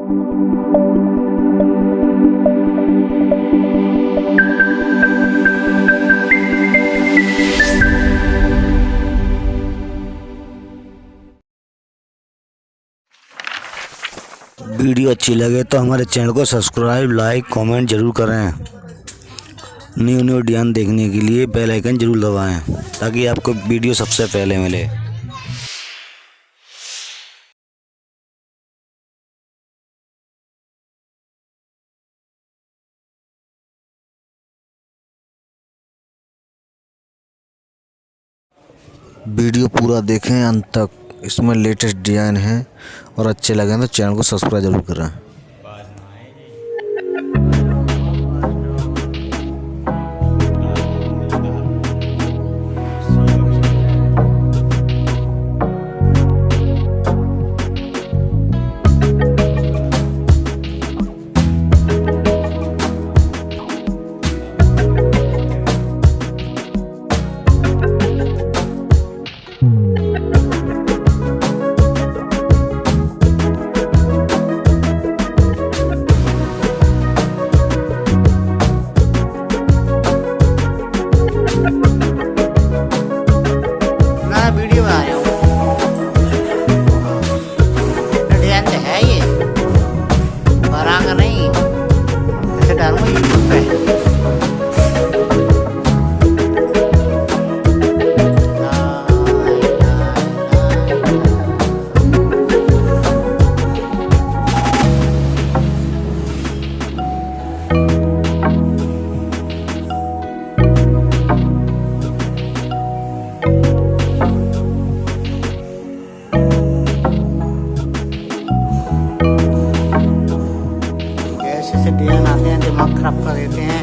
Video अच्छी लगे तो हमारे चैनल को सब्सक्राइब, लाइक, कमेंट जरूर करें। न्यू डिज़ाइन देखने के लिए बेल आइकन जरूर दबाएं ताकि आपको वीडियो सबसे पहले मिले। वीडियो पूरा देखें अंत तक, इसमें लेटेस्ट डिज़ाइन है और अच्छे लगे तो चैनल को सब्सक्राइब जरूर करें। वीडियो बना रहे हो, डिजाइन तो है ये, बनाऊंगा नहीं, ऐसे डालूंगा यूट्यूब पे। ऐसे डिजाइन आते हैं, दिमाग खराब कर देते हैं।